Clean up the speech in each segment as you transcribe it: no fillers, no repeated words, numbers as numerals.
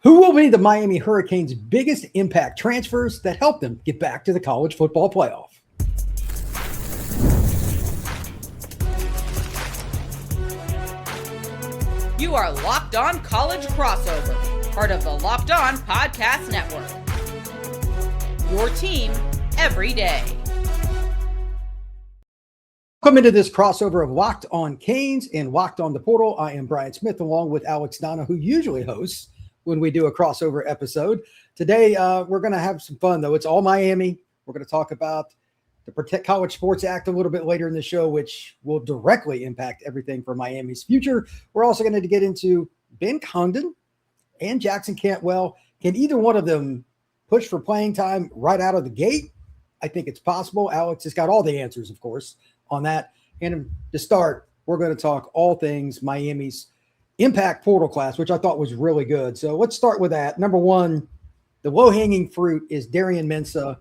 Who will be the Miami Hurricanes' biggest impact transfers that help them get back to the college football playoff? You are Locked On College Crossover, part of the Locked On Podcast Network. Your team every day. Welcome into this crossover of Locked On Canes and Locked On the Portal. I am Brian Smith, along with Alex Donno, who usually hosts when we do a crossover episode. Today, we're going to have some fun, though. It's all Miami. We're going to talk about the Protect College Sports Act a little bit later in the show, which will directly impact everything for Miami's future. We're also going to get into Ben Congdon and Jackson Cantwell. Can either one of them push for playing time right out of the gate? I think it's possible. Alex has got all the answers, of course, on that. And to start, we're going to talk all things Miami's impact portal class, which I thought was really good. So let's start with that. Number one, the low-hanging fruit is Darian Mensah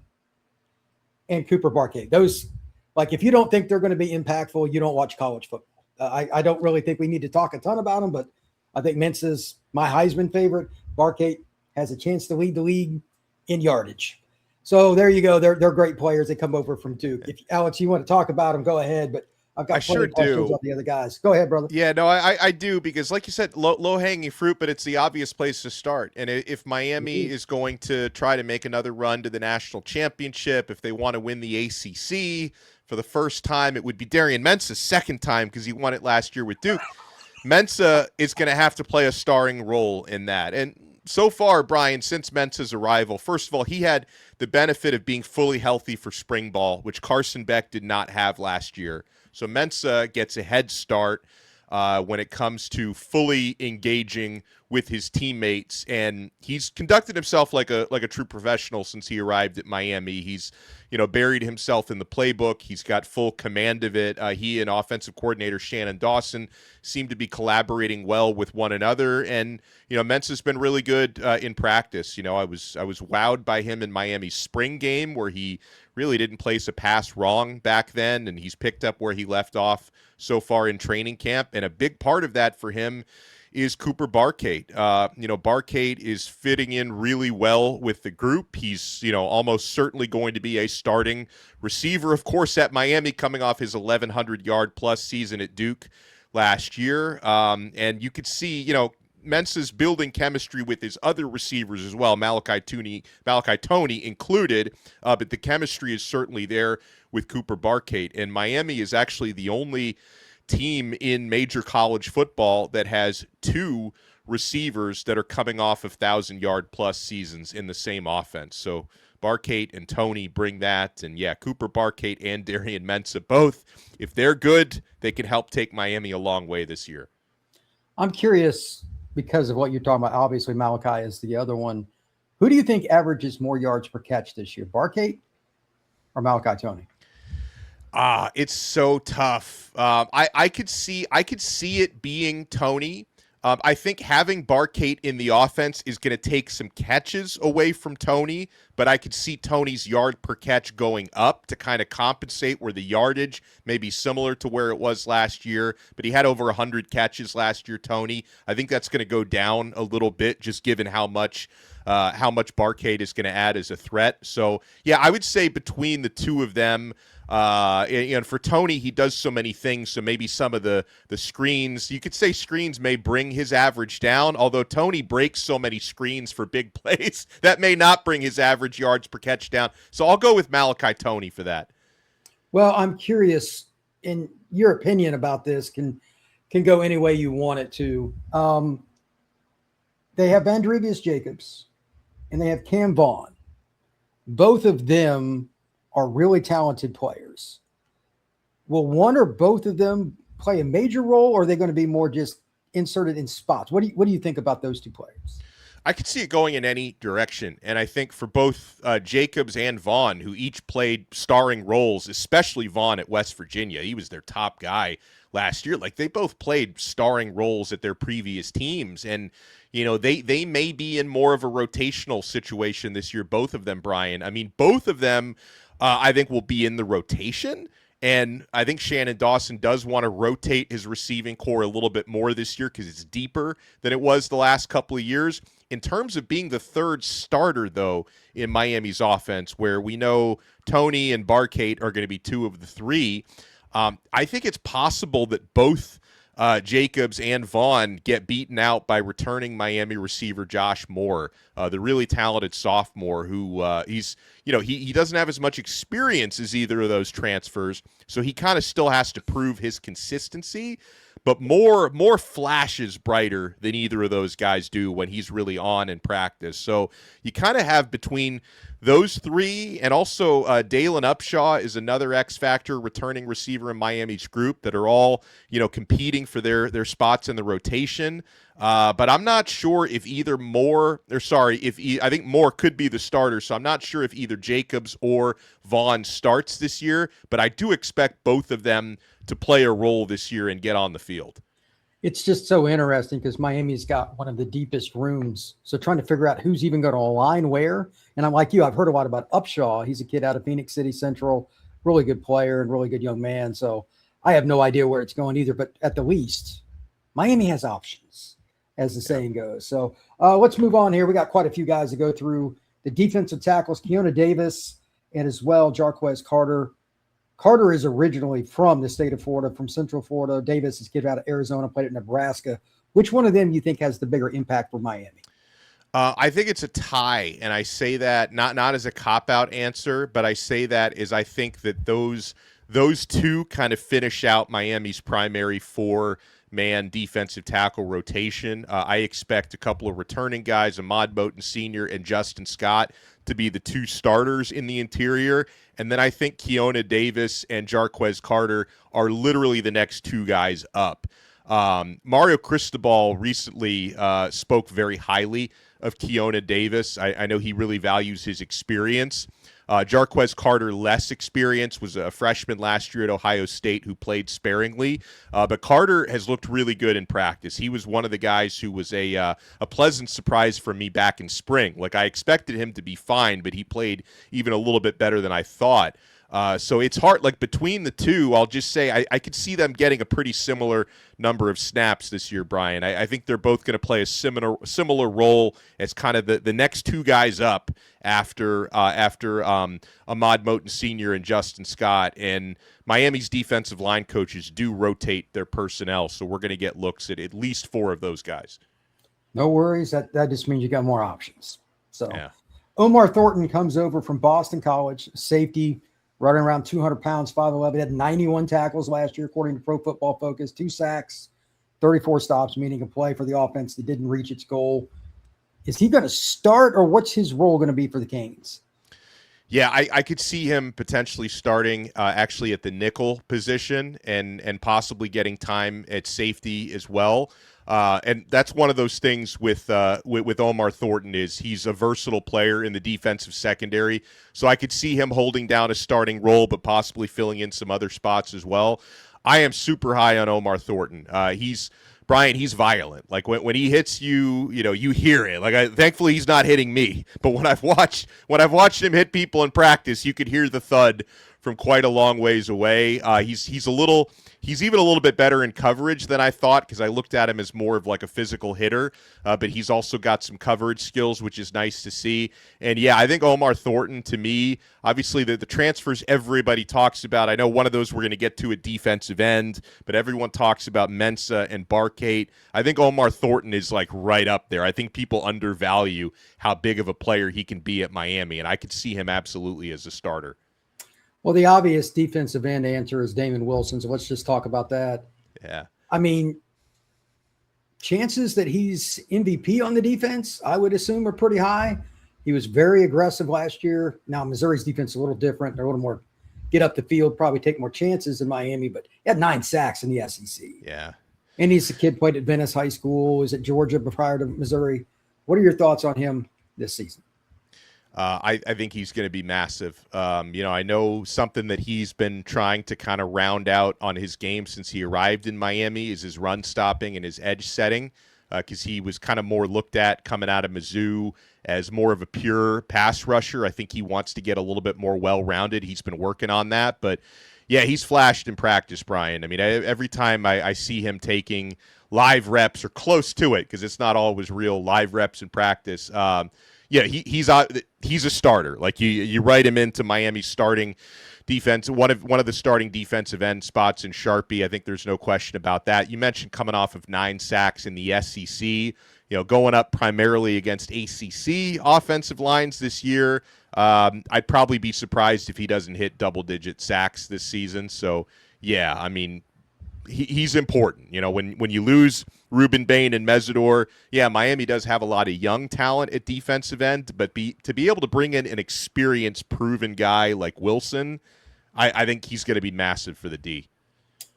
and Cooper Barkate. Those, like, if you don't think they're going to be impactful, you don't watch college football. I don't really think we need to talk a ton about them, but I think Mensah's my Heisman favorite. Barkate has a chance to lead the league in yardage. So there you go. They're great players. They come over from Duke. If Alex, you want to talk about them, go ahead. But I've got plenty of questions on the other guys. Go ahead, brother. Yeah, no, I do, because like you said, low-hanging fruit, but it's the obvious place to start. And if Miami is going to try to make another run to the national championship, if they want to win the ACC for the first time, it would be Darian Mensah's second time because he won it last year with Duke. Mensah is going to have to play a starring role in that. And so far, Brian, since Mensah's arrival, first of all, he had the benefit of being fully healthy for spring ball, which Carson Beck did not have last year. So Mensah gets a head start when it comes to fully engaging with his teammates, and he's conducted himself like a true professional since he arrived at Miami. He's buried himself in the playbook. He's got full command of it. He and offensive coordinator Shannon Dawson seem to be collaborating well with one another, and Mensah's been really good in practice. I was wowed by him in Miami's spring game, where he really didn't place a pass wrong back then, and he's picked up where he left off so far in training camp. And a big part of that for him is Cooper Barkate. Barkate is fitting in really well with the group. He's, almost certainly going to be a starting receiver, of course, at Miami, coming off his 1,100-yard plus season at Duke last year. And you could see, Mensah's building chemistry with his other receivers as well, Malachi Toney included, but the chemistry is certainly there with Cooper Barkate. And Miami is actually the only team in major college football that has two receivers that are coming off of 1,000-yard plus seasons in the same offense. So Barkate and Toney bring that. And yeah, Cooper Barkate and Darian Mensah both, if they're good, they can help take Miami a long way this year. I'm curious, because of what you're talking about, obviously Malachi is the other one. Who do you think averages more yards per catch this year, Barkate or Malachi Toney? It's so tough. I could see it being Toney. I think having Barkate in the offense is going to take some catches away from Toney, but I could see Toney's yard per catch going up to kind of compensate where the yardage may be similar to where it was last year. But he had over 100 catches last year, Toney. I think that's going to go down a little bit, just given how much Barkate is going to add as a threat. So, yeah, I would say between the two of them, and for Toney, he does so many things, so maybe some of the screens, you could say screens may bring his average down, although Toney breaks so many screens for big plays, that may not bring his average yards per catch down. So I'll go with Malachi Toney for that. Well, I'm curious, in your opinion about this, can go any way you want it to. They have Vandrevius Jacobs, and they have Cam Vaughn. Both of them are really talented players. Will one or both of them play a major role, or are they going to be more just inserted in spots? What do you think about those two players? I could see it going in any direction, and I think for both Jacobs and Vaughn, who each played starring roles, especially Vaughn at West Virginia, he was their top guy last year. Like, they both played starring roles at their previous teams, and they may be in more of a rotational situation this year, both of them, Brian. I mean, both of them I think will be in the rotation, and I think Shannon Dawson does want to rotate his receiving core a little bit more this year because it's deeper than it was the last couple of years. In terms of being the third starter, though, in Miami's offense, where we know Tony and Barkate are going to be two of the three, I think it's possible that both Jacobs and Vaughn get beaten out by returning Miami receiver Josh Moore, the really talented sophomore who he doesn't have as much experience as either of those transfers, so he kind of still has to prove his consistency. But Moore flashes brighter than either of those guys do when he's really on in practice. So you kind of have between those three, and also Dalen Upshaw is another X factor returning receiver in Miami's group that are all competing for their spots in the rotation. But I'm not sure if I think Moore could be the starter. So I'm not sure if either Jacobs or Vaughn starts this year. But I do expect both of them to play a role this year and get on the field. It's just so interesting because Miami's got one of the deepest rooms. So trying to figure out who's even going to align where. And I'm like you, I've heard a lot about Upshaw. He's a kid out of Phoenix City Central, really good player and really good young man. So I have no idea where it's going either. But at the least, Miami has options, as the saying goes. So let's move on here. We got quite a few guys to go through. The defensive tackles, Keona Davis and as well Jarquez Carter. Carter is originally from the state of Florida, from Central Florida. Davis is a kid out of Arizona, played at Nebraska. Which one of them you think has the bigger impact for Miami? I think it's a tie, and I say that not as a cop-out answer, but I say that as I think that those two kind of finish out Miami's primary four-man defensive tackle rotation. I expect a couple of returning guys, Ahmad Moten Sr. and Justin Scott, to be the two starters in the interior. And then I think Keona Davis and Jarquez Carter are literally the next two guys up. Mario Cristobal recently spoke very highly of Keona Davis. I know he really values his experience. Jarquez Carter, less experience, was a freshman last year at Ohio State who played sparingly. But Carter has looked really good in practice. He was one of the guys who was a pleasant surprise for me back in spring. Like, I expected him to be fine, but he played even a little bit better than I thought. So it's hard. Like, between the two, I'll just say I could see them getting a pretty similar number of snaps this year, Brian. I think they're both going to play a similar role as kind of the next two guys up after Ahmad Moten Sr. and Justin Scott. And Miami's defensive line coaches do rotate their personnel, so we're going to get looks at least four of those guys. No worries. That just means you got more options. So yeah. Omar Thornton comes over from Boston College, safety, running around 200 pounds, 5'11", had 91 tackles last year, according to Pro Football Focus, 2 sacks, 34 stops, meaning a play for the offense that didn't reach its goal. Is he going to start, or what's his role going to be for the Canes? Yeah, I could see him potentially starting actually at the nickel position and possibly getting time at safety as well. And that's one of those things with Omar Thornton is he's a versatile player in the defensive secondary. So I could see him holding down a starting role, but possibly filling in some other spots as well. I am super high on Omar Thornton. He's violent. Like when he hits you, you hear it. Like thankfully he's not hitting me, but when I've watched him hit people in practice, you could hear the thud from quite a long ways away. He's even a little bit better in coverage than I thought, because I looked at him as more of like a physical hitter, but he's also got some coverage skills, which is nice to see. And yeah, I think Omar Thornton, to me, obviously the transfers everybody talks about, I know one of those we're going to get to at defensive end, but everyone talks about Mensah and Barkate. I think Omar Thornton is like right up there. I think people undervalue how big of a player he can be at Miami, and I could see him absolutely as a starter. Well, the obvious defensive end answer is Damon Wilson, so let's just talk about that. Yeah. I mean, chances that he's MVP on the defense, I would assume, are pretty high. He was very aggressive last year. Now, Missouri's defense is a little different. They're a little more get up the field, probably take more chances in Miami, but he had 9 sacks in the SEC. Yeah. And he's a kid, played at Venice High School, was at Georgia prior to Missouri. What are your thoughts on him this season? I think he's going to be massive. I know something that he's been trying to kind of round out on his game since he arrived in Miami is his run stopping and his edge setting, because he was kind of more looked at coming out of Mizzou as more of a pure pass rusher. I think he wants to get a little bit more well-rounded. He's been working on that. But, yeah, he's flashed in practice, Brian. I mean, every time I see him taking live reps or close to it, because it's not always real live reps in practice. Yeah, he's a starter. Like you write him into Miami's starting defense, one of the starting defensive end spots in Sharpie. I think there's no question about that. You mentioned coming off of 9 sacks in the SEC, going up primarily against ACC offensive lines this year. I'd probably be surprised if he doesn't hit double-digit sacks this season. So, yeah, I mean, he's important. When you lose Ruben Bain and Mesidor, yeah, Miami does have a lot of young talent at defensive end, but to be able to bring in an experienced, proven guy like Wilson, I think he's going to be massive for the D.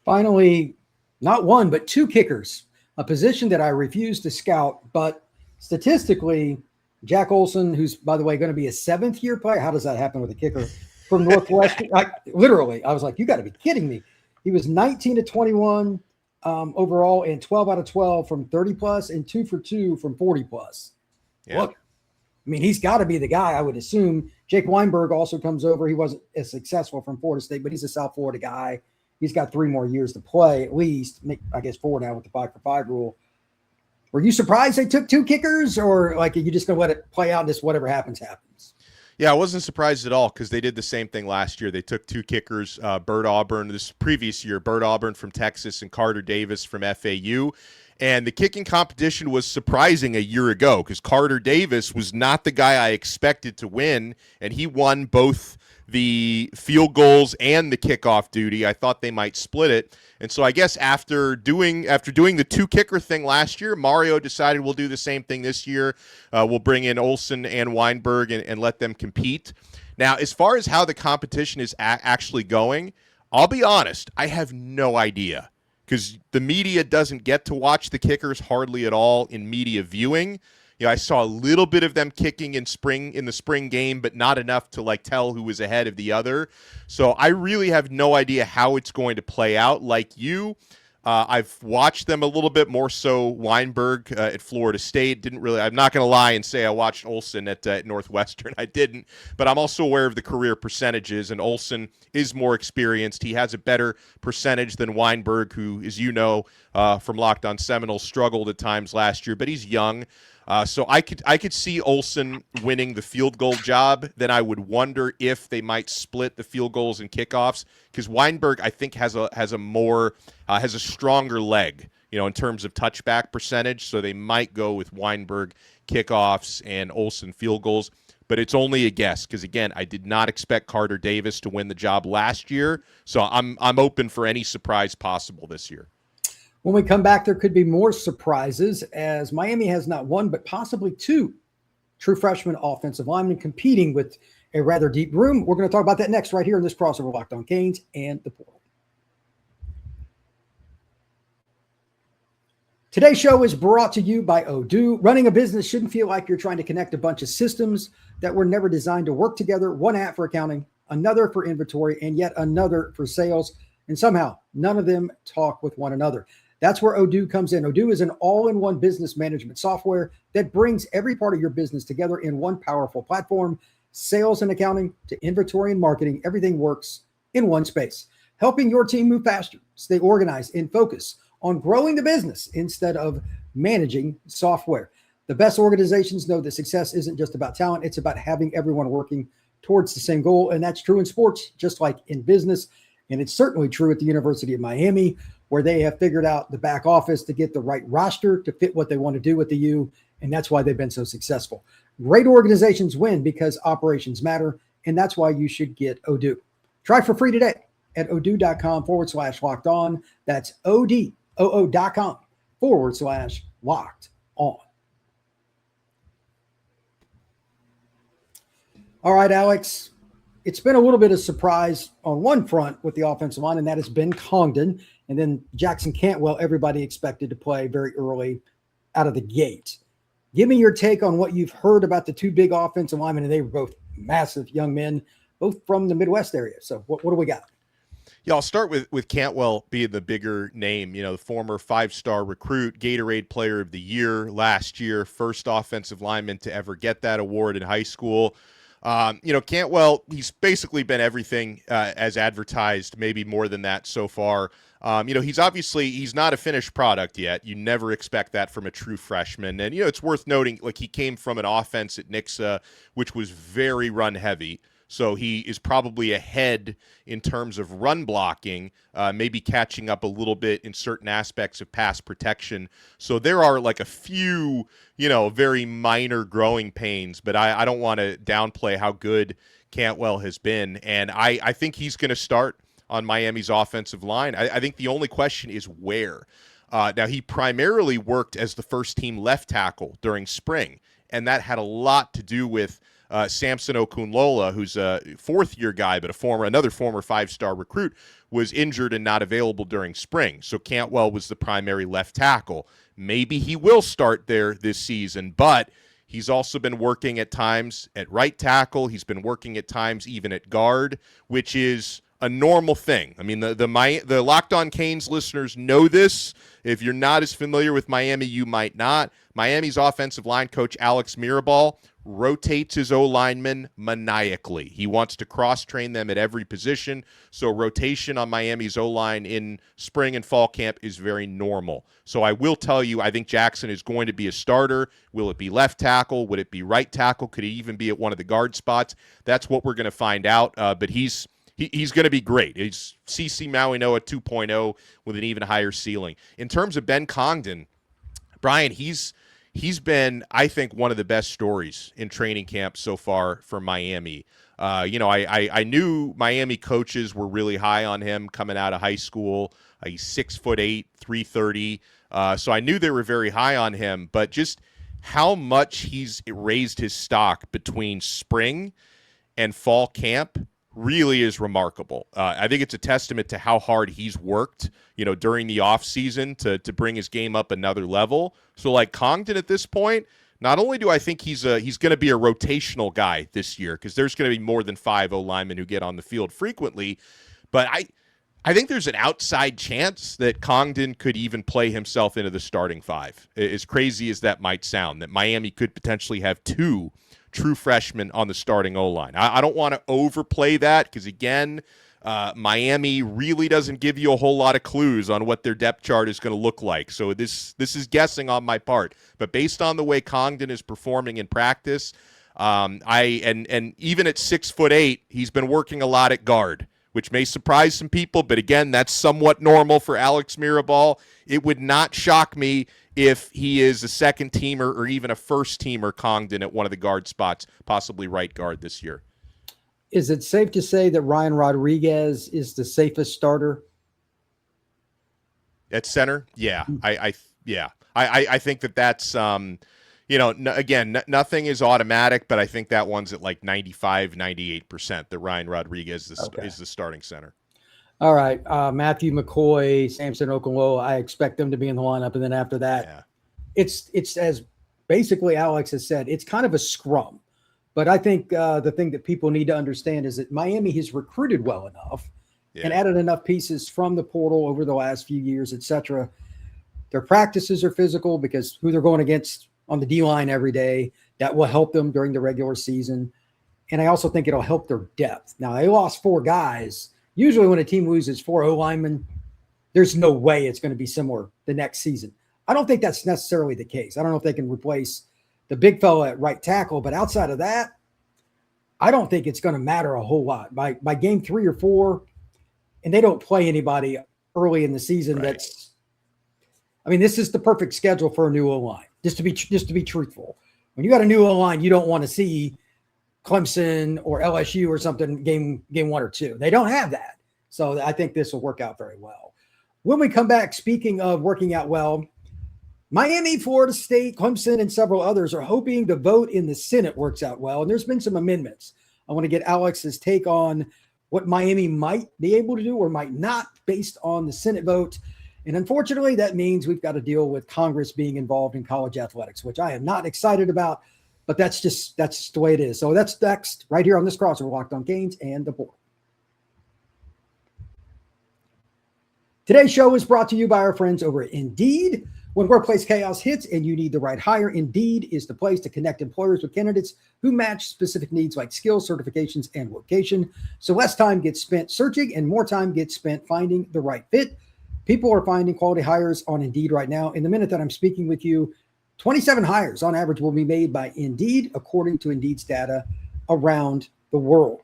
Finally, not one, but 2 kickers, a position that I refuse to scout, but statistically, Jack Olson, who's, by the way, going to be a 7th-year player. How does that happen with a kicker from Northwestern? I was like, you got to be kidding me. He was 19 to 21 overall, and 12 out of 12 from 30-plus, and 2 for 2 from 40-plus. Yeah. Look, I mean, he's got to be the guy, I would assume. Jake Weinberg also comes over. He wasn't as successful from Florida State, but he's a South Florida guy. He's got 3 more years to play, at least. I guess 4 now with the 5-for-5 rule. Were you surprised they took 2 kickers, or like are you just going to let it play out and just whatever happens, happens? Yeah, I wasn't surprised at all, because they did the same thing last year. They took 2 kickers, Bert Auburn this previous year, Bert Auburn from Texas and Carter Davis from FAU. And the kicking competition was surprising a year ago, because Carter Davis was not the guy I expected to win, and he won both the field goals and the kickoff duty. I thought they might split it. And so I guess after doing the 2 kicker thing last year, Mario decided we'll do the same thing this year. We'll bring in Olson and Weinberg and let them compete. Now, as far as how the competition is actually going, I'll be honest, I have no idea, because the media doesn't get to watch the kickers hardly at all in media viewing. I saw a little bit of them kicking in the spring game, but not enough to tell who was ahead of the other. So I really have no idea how it's going to play out. Like you, I've watched them a little bit more so. Weinberg at Florida State I'm not going to lie and say I watched Olson at Northwestern. I didn't, but I'm also aware of the career percentages, and Olson is more experienced. He has a better percentage than Weinberg, who, as you know, from Locked On Seminoles, struggled at times last year, but he's young. So I could see Olson winning the field goal job. Then I would wonder if they might split the field goals and kickoffs, because Weinberg, I think, has a stronger leg, in terms of touchback percentage. So they might go with Weinberg kickoffs and Olson field goals. But it's only a guess, because again, I did not expect Carter Davis to win the job last year. So I'm open for any surprise possible this year. When we come back, there could be more surprises, as Miami has not 1, but possibly 2 true freshman offensive linemen competing with a rather deep room. We're going to talk about that next right here in this crossover Locked On Canes and the Portal. Today's show is brought to you by Odoo. Running a business shouldn't feel like you're trying to connect a bunch of systems that were never designed to work together. One app for accounting, another for inventory, and yet another for sales. And somehow none of them talk with one another. That's where Odoo comes in. Odoo is an all-in-one business management software that brings every part of your business together in one powerful platform. Sales and accounting to inventory and marketing, everything works in one space, helping your team move faster, stay organized, and focus on growing the business instead of managing software. The best organizations know that success isn't just about talent. It's about having everyone working towards the same goal. And that's true in sports, just like in business. And it's certainly true at the University of Miami, where they have figured out the back office to get the right roster to fit what they want to do with the U. And that's why they've been so successful. Great organizations win because operations matter. And that's why you should get Odoo. Try for free today at odoo.com/locked on. That's odoo.com/locked on. All right, Alex. It's been a little bit of surprise on one front with the offensive line, and that has been Congdon. And then Jackson Cantwell, everybody expected to play very early out of the gate. Give me your take on what you've heard about the 2 big offensive linemen, and they were both massive young men, both from the Midwest area. So what do we got? Yeah, I'll start with Cantwell being the bigger name, the former 5-star recruit, Gatorade Player of the Year last year, first offensive lineman to ever get that award in high school. Cantwell, he's basically been everything as advertised, maybe more than that so far. He's not a finished product yet. You never expect that from a true freshman. And, it's worth noting, like, he came from an offense at Nixa, which was very run heavy. So he is probably ahead in terms of run blocking, maybe catching up a little bit in certain aspects of pass protection. So there are like a few, very minor growing pains, but I don't want to downplay how good Cantwell has been. And I think he's going to start on Miami's offensive line. I think the only question is where. Now, he primarily worked as the first team left tackle during spring, and that had a lot to do with Samson Okunlola, who's a fourth-year guy, but another former five-star recruit, was injured and not available during spring. So Cantwell was the primary left tackle. Maybe he will start there this season, but he's also been working at times at right tackle. He's been working at times even at guard, which is a normal thing. I mean, the Locked On Canes listeners know this. If you're not as familiar with Miami, you might not. Miami's offensive line coach, Alex Mirabal, rotates his O-linemen maniacally. He wants to cross-train them at every position, so rotation on Miami's O-line in spring and fall camp is very normal. So I will tell you, I think Jackson is going to be a starter. Will it be left tackle? Would it be right tackle? Could he even be at one of the guard spots? That's what we're going to find out, but he's going to be great. He's CC Maui Noah 2.0 with an even higher ceiling. In terms of Ben Congdon, Brian, he's been, I think, one of the best stories in training camp so far for Miami. I knew Miami coaches were really high on him coming out of high school. He's 6'8", 330. So I knew they were very high on him, but just how much he's raised his stock between spring and fall camp really is remarkable. I think it's a testament to how hard he's worked, during the offseason to bring his game up another level. So like Congdon at this point, not only do I think he's going to be a rotational guy this year, because there's going to be more than 5 O-linemen who get on the field frequently, but I think there's an outside chance that Congdon could even play himself into the starting 5. As crazy as that might sound, that Miami could potentially have 2 true freshmen on the starting O-line. I don't want to overplay that because, again, Miami really doesn't give you a whole lot of clues on what their depth chart is going to look like. So this is guessing on my part. But based on the way Congdon is performing in practice, and even at 6'8", he's been working a lot at guard, which may surprise some people. But again, that's somewhat normal for Alex Mirabal. It would not shock me if he is a second teamer or even a first teamer Congdon at one of the guard spots, possibly right guard this year. Is it safe to say that Ryan Rodriguez is the safest starter at center? Yeah, I think that's again, nothing is automatic, but I think that one's at like 95-98% that Ryan Rodriguez is the starting center. All right, Matthew McCoy, Samson Okunlola, I expect them to be in the lineup, and then after that, it's as basically Alex has said, it's kind of a scrum. But I think the thing that people need to understand is that Miami has recruited well enough and added enough pieces from the portal over the last few years, et cetera. Their practices are physical because who they're going against on the D-line every day, that will help them during the regular season. And I also think it'll help their depth. Now, they lost 4 guys. Usually when a team loses 4 O-linemen, there's no way it's going to be similar the next season. I don't think that's necessarily the case. I don't know if they can replace the big fella at right tackle, but outside of that, I don't think it's going to matter a whole lot. By game 3 or 4, and they don't play anybody early in the season. Right. This is the perfect schedule for a new O-line, just to be truthful. When you got a new O-line, you don't want to see Clemson or LSU or something game 1 or 2. They don't have that. So I think this will work out very well. When we come back, speaking of working out well, Miami, Florida State, Clemson, and several others are hoping the vote in the Senate works out well. And there's been some amendments. I want to get Alex's take on what Miami might be able to do or might not based on the Senate vote. And unfortunately, that means we've got to deal with Congress being involved in college athletics, which I am not excited about. But that's just the way it is. So that's next right here on this crossover, Locked On Canes and the Board. Today's show is brought to you by our friends over at Indeed. When workplace chaos hits and you need the right hire, Indeed is the place to connect employers with candidates who match specific needs like skills, certifications, and location. So less time gets spent searching and more time gets spent finding the right fit. People are finding quality hires on Indeed right now. In the minute that I'm speaking with you, 27 hires on average will be made by Indeed, according to Indeed's data around the world.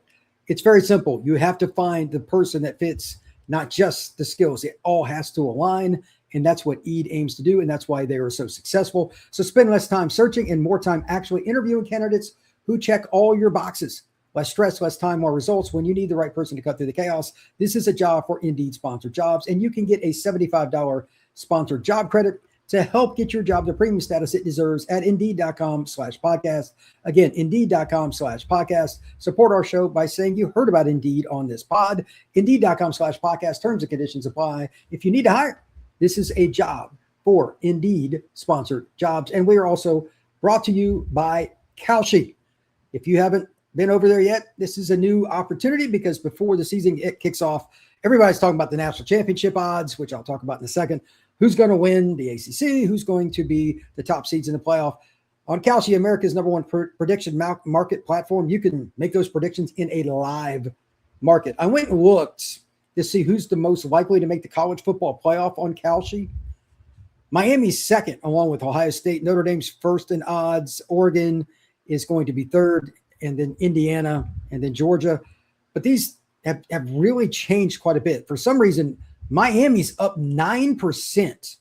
It's very simple. You have to find the person that fits, not just the skills. It all has to align. And that's what Indeed aims to do. And that's why they are so successful. So spend less time searching and more time actually interviewing candidates who check all your boxes. Less stress, less time, more results. When you need the right person to cut through the chaos, this is a job for Indeed sponsored jobs. And you can get a $75 sponsored job credit to help get your job the premium status it deserves at Indeed.com/podcast. Again, Indeed.com/podcast. Support our show by saying you heard about Indeed on this pod. Indeed.com/podcast. Terms and conditions apply. If you need to hire, this is a job for Indeed sponsored jobs. And we are also brought to you by Kalshi. If you haven't been over there yet, this is a new opportunity because before the season it kicks off, everybody's talking about the national championship odds, which I'll talk about in a second. Who's going to win the ACC? Who's going to be the top seeds in the playoff? On Kalshi, America's #1 prediction market platform, you can make those predictions in a live market. I went and looked to see who's the most likely to make the college football playoff on Kalshi. Miami's second, along with Ohio State. Notre Dame's first in odds. Oregon is going to be third, and then Indiana, and then Georgia. But these have really changed quite a bit. For some reason, Miami's up 9%.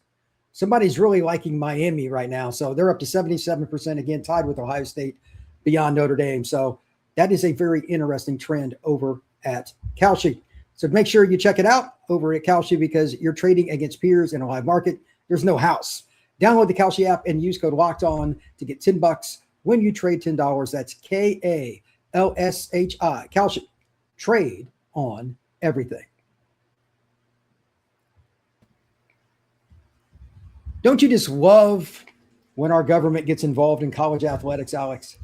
Somebody's really liking Miami right now. So they're up to 77%, again, tied with Ohio State beyond Notre Dame. So that is a very interesting trend over at Kalshi. So make sure you check it out over at Kalshi because you're trading against peers in a live market. There's no house. Download the Kalshi app and use code LOCKEDON to get $10 when you trade $10. That's KALSHI. Kalshi. Trade on everything. Don't you just love when our government gets involved in college athletics, Alex?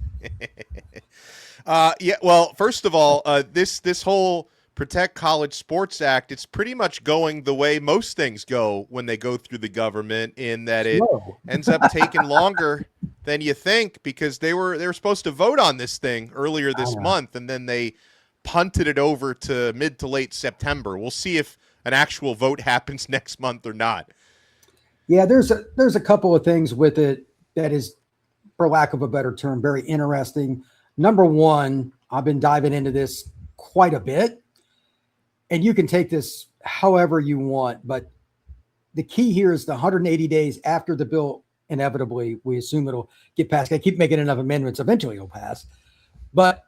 Yeah. Well, first of all, this whole Protect College Sports Act, it's pretty much going the way most things go when they go through the government, in that it ends up taking longer than you think, because they were supposed to vote on this thing earlier this month, and then they punted it over to mid to late September. We'll see if an actual vote happens next month or not. Yeah, there's a couple of things with it that is, for lack of a better term, very interesting. Number one, I've been diving into this quite a bit, and you can take this however you want, but the key here is the 180 days after the bill, inevitably, we assume it'll get passed. They keep making enough amendments, eventually it'll pass. But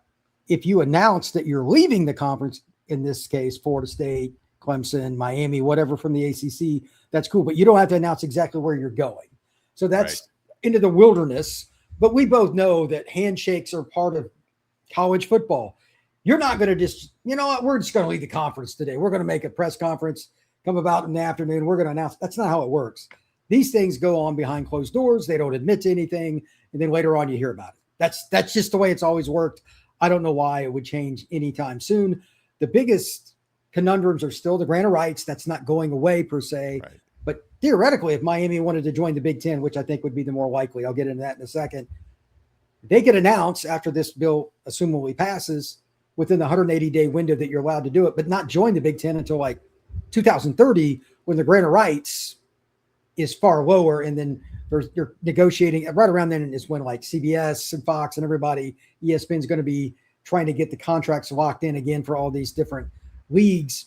if you announce that you're leaving the conference, in this case, Florida State, Clemson, Miami, whatever from the ACC, that's cool. But you don't have to announce exactly where you're going. So that's into the wilderness. But we both know that handshakes are part of college football. You're not going to just, you know what, we're just going to leave the conference today. We're going to make a press conference, come about in the afternoon. We're going to announce. That's not how it works. These things go on behind closed doors. They don't admit to anything. And then later on, you hear about it. That's just the way it's always worked. I don't know why it would change anytime soon. The biggest conundrums are still the grant of rights. That's not going away per se. Right. But theoretically, if Miami wanted to join the Big Ten, which I think would be the more likely, I'll get into that in a second, they could announce after this bill assumably passes within the 180-day window that you're allowed to do it, but not join the Big Ten until like 2030, when the grant of rights is far lower. And then you're negotiating right around then is when like CBS and Fox and everybody, ESPN is going to be trying to get the contracts locked in again for all these different leagues.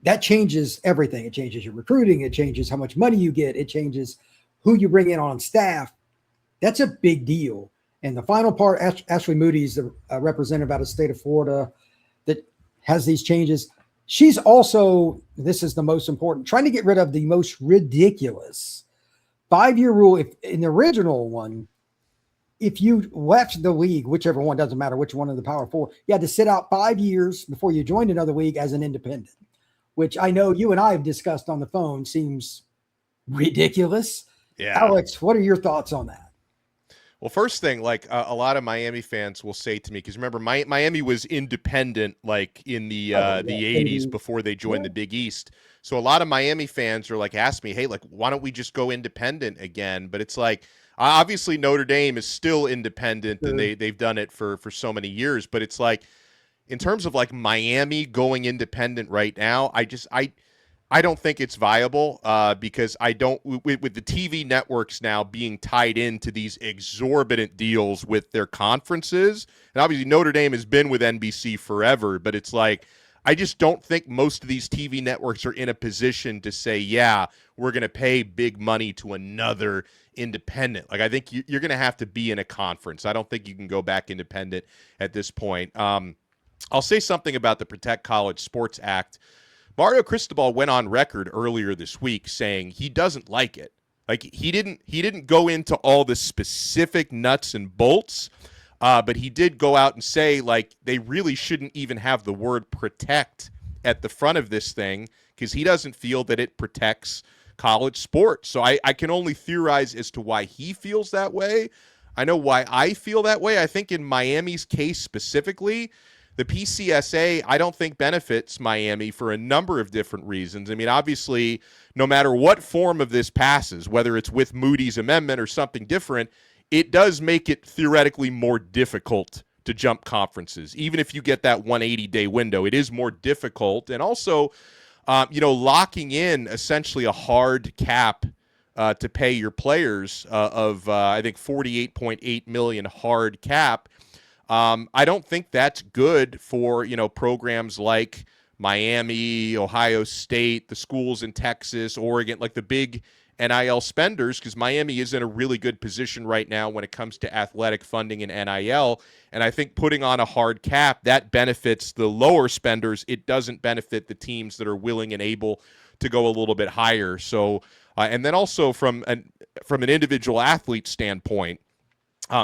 That changes everything. It changes your recruiting. It changes how much money you get. It changes who you bring in on staff. That's a big deal. And the final part, Ashley Moody is the representative out of the state of Florida that has these changes. She's also, this is the most important, trying to get rid of the most ridiculous 5-year rule. If in the original one, if you left the league, whichever one, doesn't matter which one of the Power Four, you had to sit out 5 years before you joined another league as an independent, which I know you and I have discussed on the phone seems ridiculous. Yeah. Alex, what are your thoughts on that? Well, first thing, like a lot of Miami fans will say to me, because remember, Miami was independent like in the 80s before they joined the Big East. So a lot of Miami fans are like, ask me, hey, like, why don't we just go independent again? But it's like, obviously Notre Dame is still independent and they've done it for so many years. But it's like, in terms of like Miami going independent right now, I don't think it's viable because I don't with the TV networks now being tied into these exorbitant deals with their conferences. And obviously Notre Dame has been with NBC forever, but it's like, I just don't think most of these TV networks are in a position to say, yeah, we're going to pay big money to another independent. Like, I think you're going to have to be in a conference. I don't think you can go back independent at this point. I'll say something about the Protect College Sports Act. Mario Cristobal went on record earlier this week saying he doesn't like it. Like, he didn't go into all the specific nuts and bolts, but he did go out and say, like, they really shouldn't even have the word protect at the front of this thing because he doesn't feel that it protects college sports. So I can only theorize as to why he feels that way. I know why I feel that way. I think in Miami's case specifically, the PCSA, I don't think benefits Miami for a number of different reasons. I mean, obviously, no matter what form of this passes, whether it's with Moody's amendment or something different, it does make it theoretically more difficult to jump conferences. Even if you get that 180-day window, it is more difficult. And also, locking in essentially a hard cap to pay your players of, I think, $48.8 million hard cap. I don't think that's good for, programs like Miami, Ohio State, the schools in Texas, Oregon, like the big NIL spenders, because Miami is in a really good position right now when it comes to athletic funding and NIL. And I think putting on a hard cap, that benefits the lower spenders. It doesn't benefit the teams that are willing and able to go a little bit higher. So, and then also from an individual athlete standpoint,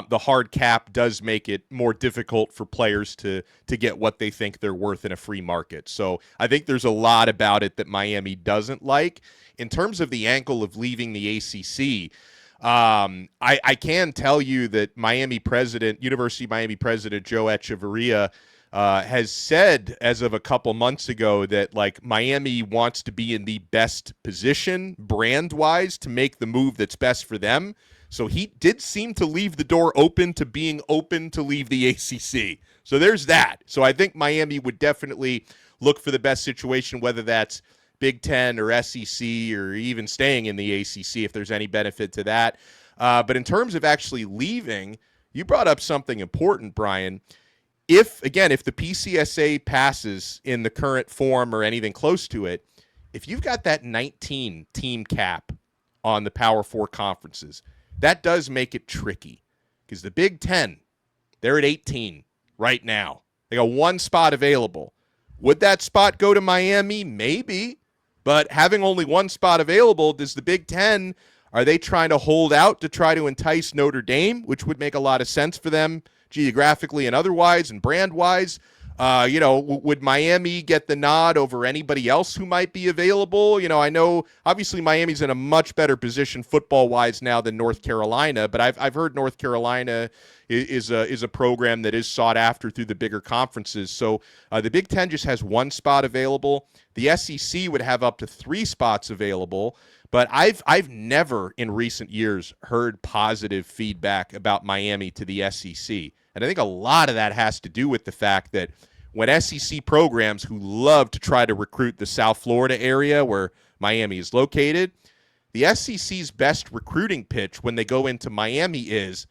the hard cap does make it more difficult for players to get what they think they're worth in a free market. So I think there's a lot about it that Miami doesn't like. In terms of the ankle of leaving the ACC, I can tell you that University of Miami president Joe Echeverria has said as of a couple months ago that, like, Miami wants to be in the best position brand-wise to make the move that's best for them. So he did seem to leave the door open to being open to leave the ACC. So there's that. So I think Miami would definitely look for the best situation, whether that's Big Ten or SEC or even staying in the ACC if there's any benefit to that. But in terms of actually leaving, you brought up something important, Brian. If the PCSA passes in the current form or anything close to it, if you've got that 19 team cap on the Power 4 conferences, that does make it tricky because the Big Ten, they're at 18 right now. They got one spot available. Would that spot go to Miami? Maybe. But having only one spot available, does the Big Ten, are they trying to hold out to try to entice Notre Dame, which would make a lot of sense for them geographically and otherwise and brand-wise? Would Miami get the nod over anybody else who might be available? I know obviously Miami's in a much better position football-wise now than North Carolina, but I've heard North Carolina is a program that is sought after through the bigger conferences. So the Big Ten just has one spot available. The SEC would have up to 3 spots available. But I've never in recent years heard positive feedback about Miami to the SEC. And I think a lot of that has to do with the fact that when SEC programs who love to try to recruit the South Florida area where Miami is located, the SEC's best recruiting pitch when they go into Miami is,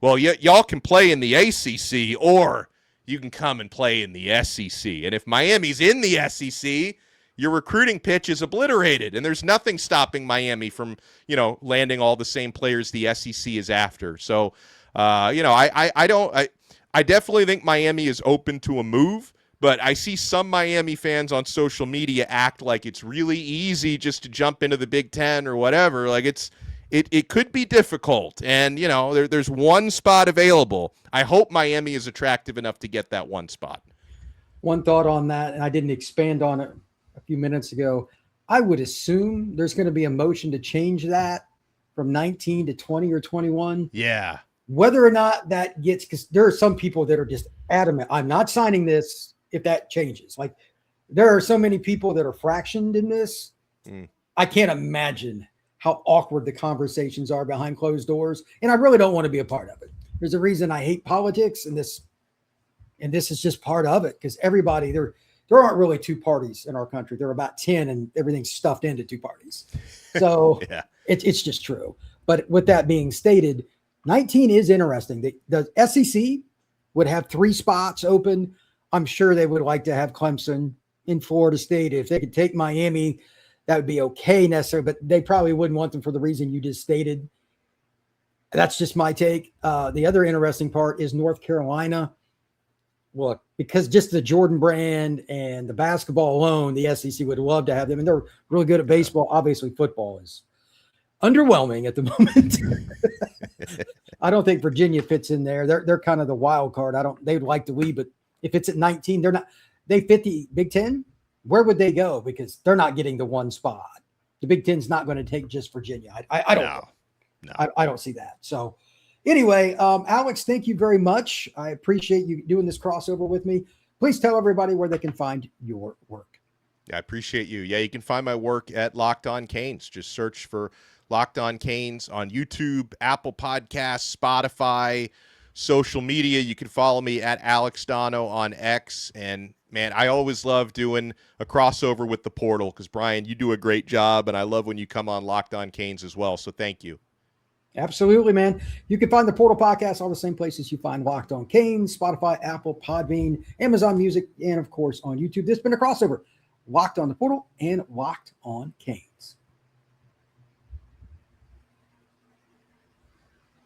well, y'all can play in the ACC or you can come and play in the SEC. And if Miami's in the SEC, your recruiting pitch is obliterated, and there's nothing stopping Miami from, landing all the same players the SEC is after. So, I definitely think Miami is open to a move, but I see some Miami fans on social media act like it's really easy just to jump into the Big Ten or whatever. Like it could be difficult, and there's one spot available. I hope Miami is attractive enough to get that one spot. One thought on that, and I didn't expand on it a few minutes ago. I would assume there's going to be a motion to change that from 19 to 20 or 21. Yeah. Whether or not that gets, because there are some people that are just adamant, I'm not signing this if that changes. Like, there are so many people that are fractioned in this. I can't imagine how awkward the conversations are behind closed doors. And I really don't want to be a part of it. There's a reason I hate politics, and this is just part of it, because everybody there aren't really two parties in our country. There are about 10, and everything's stuffed into two parties. So yeah. It's just true. But with that being stated, 19 is interesting. The SEC would have 3 spots open. I'm sure they would like to have Clemson in Florida State. If they could take Miami, that would be okay necessarily, but they probably wouldn't want them for the reason you just stated. That's just my take. The other interesting part is North Carolina. Look, because just the Jordan brand and the basketball alone, the SEC would love to have them. And they're really good at baseball. Obviously, football is underwhelming at the moment. I don't think Virginia fits in there. They're kind of the wild card. They'd like to leave, but if it's at 19, they fit the Big Ten. Where would they go? Because they're not getting the 1 spot. The Big Ten's not going to take just Virginia. I don't know. No. I don't see that. So anyway, Alex, thank you very much. I appreciate you doing this crossover with me. Please tell everybody where they can find your work. Yeah, I appreciate you. Yeah, you can find my work at Locked On Canes. Just search for Locked On Canes on YouTube, Apple Podcasts, Spotify, social media. You can follow me at Alex Donno on X. And man, I always love doing a crossover with the portal because, Brian, you do a great job, and I love when you come on Locked On Canes as well. So thank you. Absolutely, man. You can find the Portal Podcast all the same places you find Locked On Canes, Spotify, Apple, Podbean, Amazon Music, and, of course, on YouTube. This has been a crossover. Locked on the Portal and Locked on Canes.